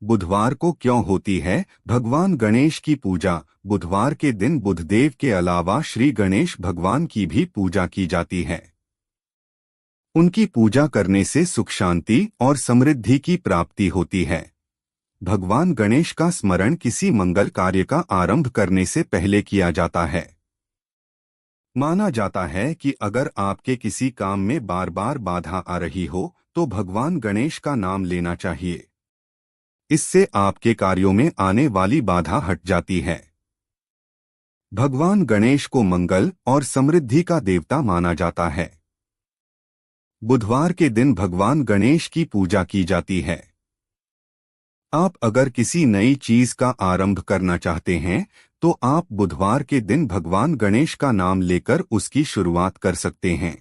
बुधवार को क्यों होती है भगवान गणेश की पूजा? बुधवार के दिन बुधदेव के अलावा श्री गणेश भगवान की भी पूजा की जाती है। उनकी पूजा करने से सुख शांति और समृद्धि की प्राप्ति होती है। भगवान गणेश का स्मरण किसी मंगल कार्य का आरंभ करने से पहले किया जाता है। माना जाता है कि अगर आपके किसी काम में बार बार बाधा आ रही हो तो भगवान गणेश का नाम लेना चाहिए। इससे आपके कार्यों में आने वाली बाधा हट जाती है। भगवान गणेश को मंगल और समृद्धि का देवता माना जाता है। बुधवार के दिन भगवान गणेश की पूजा की जाती है। आप अगर किसी नई चीज का आरंभ करना चाहते हैं तो आप बुधवार के दिन भगवान गणेश का नाम लेकर उसकी शुरुआत कर सकते हैं।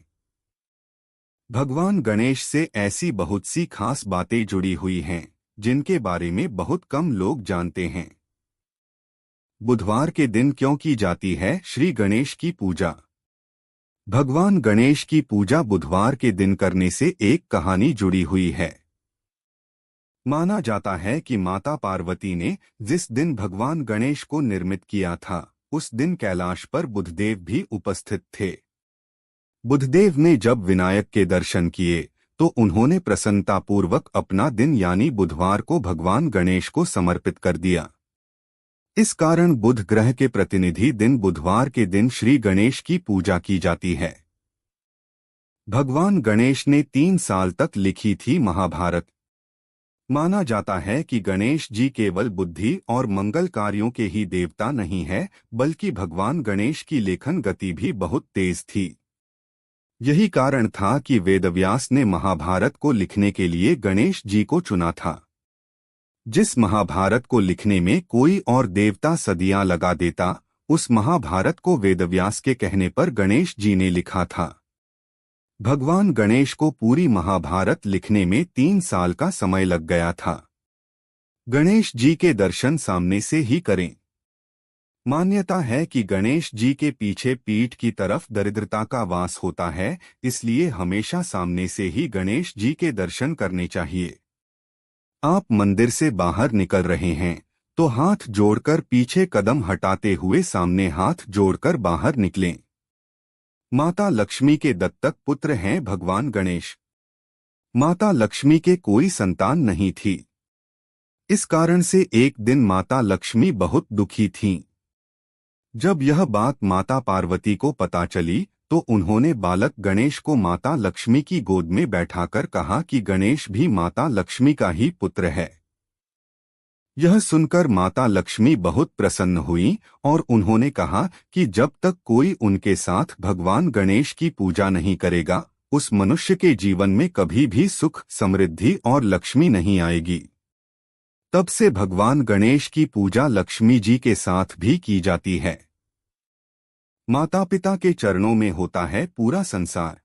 भगवान गणेश से ऐसी बहुत सी खास बातें जुड़ी हुई हैं जिनके बारे में बहुत कम लोग जानते हैं। बुधवार के दिन क्यों की जाती है श्री गणेश की पूजा? भगवान गणेश की पूजा बुधवार के दिन करने से एक कहानी जुड़ी हुई है। माना जाता है कि माता पार्वती ने जिस दिन भगवान गणेश को निर्मित किया था उस दिन कैलाश पर बुधदेव भी उपस्थित थे। बुधदेव ने जब विनायक के दर्शन किए तो उन्होंने प्रसन्नतापूर्वक अपना दिन यानी बुधवार को भगवान गणेश को समर्पित कर दिया। इस कारण बुध ग्रह के प्रतिनिधि दिन बुधवार के दिन श्री गणेश की पूजा की जाती है। भगवान गणेश ने 3 साल तक लिखी थी महाभारत। माना जाता है कि गणेश जी केवल बुद्धि और मंगल कार्यों के ही देवता नहीं है बल्कि भगवान गणेश की लेखन गति भी बहुत तेज थी। यही कारण था कि वेदव्यास ने महाभारत को लिखने के लिए गणेश जी को चुना था। जिस महाभारत को लिखने में कोई और देवता सदियां लगा देता उस महाभारत को वेदव्यास के कहने पर गणेश जी ने लिखा था। भगवान गणेश को पूरी महाभारत लिखने में 3 साल का समय लग गया था। गणेश जी के दर्शन सामने से ही करें। मान्यता है कि गणेश जी के पीछे पीठ की तरफ दरिद्रता का वास होता है, इसलिए हमेशा सामने से ही गणेश जी के दर्शन करने चाहिए। आप मंदिर से बाहर निकल रहे हैं तो हाथ जोड़कर पीछे कदम हटाते हुए सामने हाथ जोड़कर बाहर निकलें। माता लक्ष्मी के दत्तक पुत्र हैं भगवान गणेश। माता लक्ष्मी के कोई संतान नहीं थी। इस कारण से एक दिन माता लक्ष्मी बहुत दुखी थीं। जब यह बात माता पार्वती को पता चली तो उन्होंने बालक गणेश को माता लक्ष्मी की गोद में बैठाकर कहा कि गणेश भी माता लक्ष्मी का ही पुत्र है। यह सुनकर माता लक्ष्मी बहुत प्रसन्न हुई और उन्होंने कहा कि जब तक कोई उनके साथ भगवान गणेश की पूजा नहीं करेगा उस मनुष्य के जीवन में कभी भी सुख, समृद्धि और लक्ष्मी नहीं आएगी। तब से भगवान गणेश की पूजा लक्ष्मी जी के साथ भी की जाती है। माता पिता के चरणों में होता है पूरा संसार।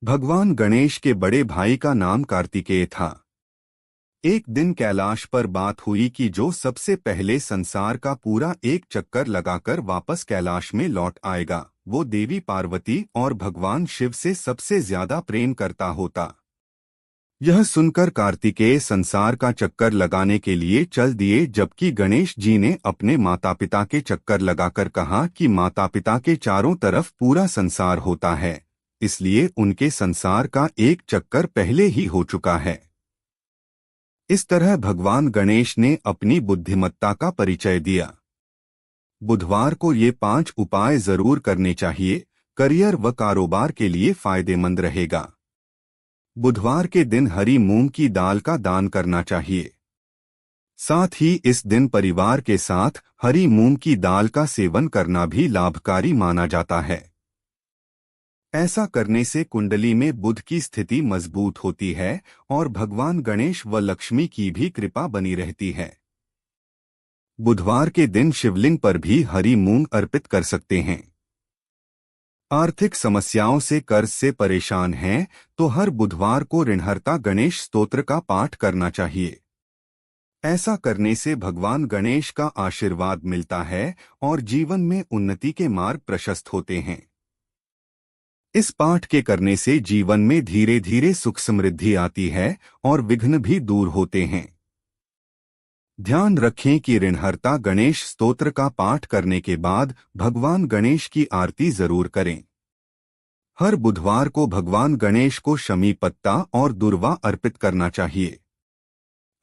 भगवान गणेश के बड़े भाई का नाम कार्तिकेय था। एक दिन कैलाश पर बात हुई कि जो सबसे पहले संसार का पूरा एक चक्कर लगाकर वापस कैलाश में लौट आएगा वो देवी पार्वती और भगवान शिव से सबसे ज्यादा प्रेम करता होता। यह सुनकर कार्तिकेय संसार का चक्कर लगाने के लिए चल दिए, जबकि गणेश जी ने अपने माता पिता के चक्कर लगाकर कहा कि माता पिता के चारों तरफ पूरा संसार होता है, इसलिए उनके संसार का एक चक्कर पहले ही हो चुका है। इस तरह भगवान गणेश ने अपनी बुद्धिमत्ता का परिचय दिया। बुधवार को ये 5 उपाय जरूर करने चाहिए, करियर व कारोबार के लिए फायदेमंद रहेगा। बुधवार के दिन हरी मूंग की दाल का दान करना चाहिए। साथ ही इस दिन परिवार के साथ हरी मूंग की दाल का सेवन करना भी लाभकारी माना जाता है। ऐसा करने से कुंडली में बुध की स्थिति मजबूत होती है और भगवान गणेश व लक्ष्मी की भी कृपा बनी रहती है। बुधवार के दिन शिवलिंग पर भी हरी मूंग अर्पित कर सकते हैं। आर्थिक समस्याओं से कर्ज से परेशान हैं तो हर बुधवार को ऋणहर्ता गणेश स्तोत्र का पाठ करना चाहिए। ऐसा करने से भगवान गणेश का आशीर्वाद मिलता है और जीवन में उन्नति के मार्ग प्रशस्त होते हैं। इस पाठ के करने से जीवन में धीरे धीरे सुख समृद्धि आती है और विघ्न भी दूर होते हैं। ध्यान रखें कि ऋणहर्ता गणेश स्तोत्र का पाठ करने के बाद भगवान गणेश की आरती जरूर करें। हर बुधवार को भगवान गणेश को शमी पत्ता और दूर्वा अर्पित करना चाहिए।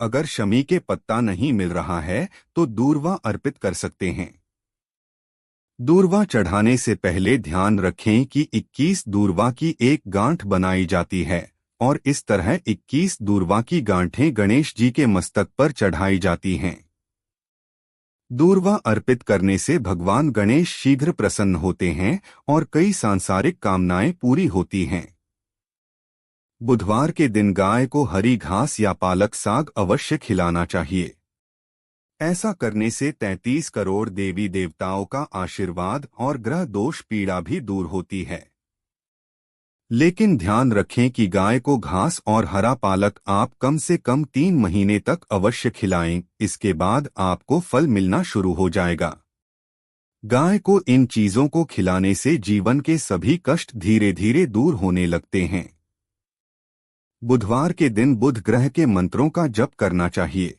अगर शमी के पत्ता नहीं मिल रहा है तो दूर्वा अर्पित कर सकते हैं। दूर्वा चढ़ाने से पहले ध्यान रखें कि 21 दूर्वा की एक गांठ बनाई जाती है और इस तरह 21 दूर्वा की गांठें गणेश जी के मस्तक पर चढ़ाई जाती हैं। दूर्वा अर्पित करने से भगवान गणेश शीघ्र प्रसन्न होते हैं और कई सांसारिक कामनाएं पूरी होती हैं। बुधवार के दिन गाय को हरी घास या पालक साग अवश्य खिलाना चाहिए। ऐसा करने से 33 करोड़ देवी देवताओं का आशीर्वाद और ग्रह दोष पीड़ा भी दूर होती है। लेकिन ध्यान रखें कि गाय को घास और हरा पालक आप कम से कम 3 महीने तक अवश्य खिलाएं, इसके बाद आपको फल मिलना शुरू हो जाएगा। गाय को इन चीजों को खिलाने से जीवन के सभी कष्ट धीरे धीरे दूर होने लगते हैं। बुधवार के दिन बुध ग्रह के मंत्रों का जप करना चाहिए।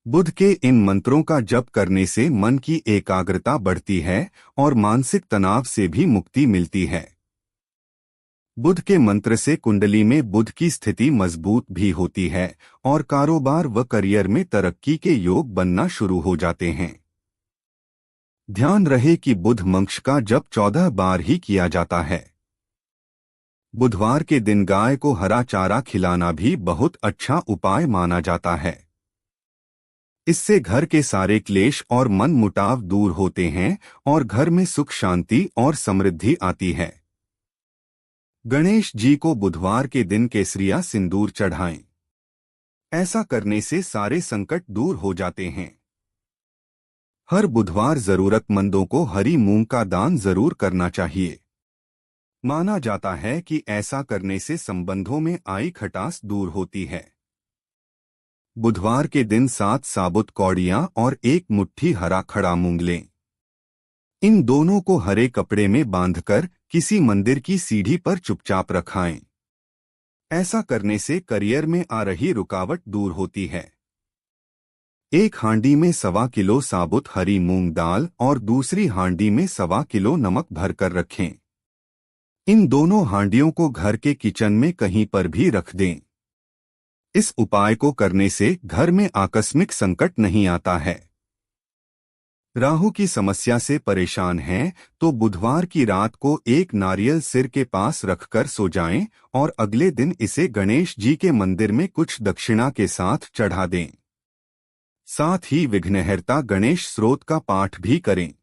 बुध के इन मंत्रों का जप करने से मन की एकाग्रता बढ़ती है और मानसिक तनाव से भी मुक्ति मिलती है। बुध के मंत्र से कुंडली में बुध की स्थिति मजबूत भी होती है और कारोबार व करियर में तरक्की के योग बनना शुरू हो जाते हैं। ध्यान रहे कि बुध मंत्र का जप 14 बार ही किया जाता है। बुधवार के दिन गाय को हरा चारा खिलाना भी बहुत अच्छा उपाय माना जाता है। इससे घर के सारे क्लेश और मन मुटाव दूर होते हैं और घर में सुख शांति और समृद्धि आती है। गणेश जी को बुधवार के दिन केसरिया सिंदूर चढ़ाएं। ऐसा करने से सारे संकट दूर हो जाते हैं। हर बुधवार जरूरतमंदों को हरी मूंग का दान जरूर करना चाहिए। माना जाता है कि ऐसा करने से संबंधों में आई खटास दूर होती है। बुधवार के दिन 7 साबुत कौड़ियां और 1 मुट्ठी हरा खड़ा मूंग लें। इन दोनों को हरे कपड़े में बांधकर किसी मंदिर की सीढ़ी पर चुपचाप रखाएं। ऐसा करने से करियर में आ रही रुकावट दूर होती है। एक हांडी में 1.25 किलो साबुत हरी मूंग दाल और दूसरी हांडी में 1.25 किलो नमक भरकर रखें। इन दोनों हांडियों को घर के किचन में कहीं पर भी रख दें। इस उपाय को करने से घर में आकस्मिक संकट नहीं आता है। राहु की समस्या से परेशान हैं तो बुधवार की रात को एक नारियल सिर के पास रखकर सो जाएं और अगले दिन इसे गणेश जी के मंदिर में कुछ दक्षिणा के साथ चढ़ा दें। साथ ही विघ्नहर्ता गणेश स्तोत्र का पाठ भी करें।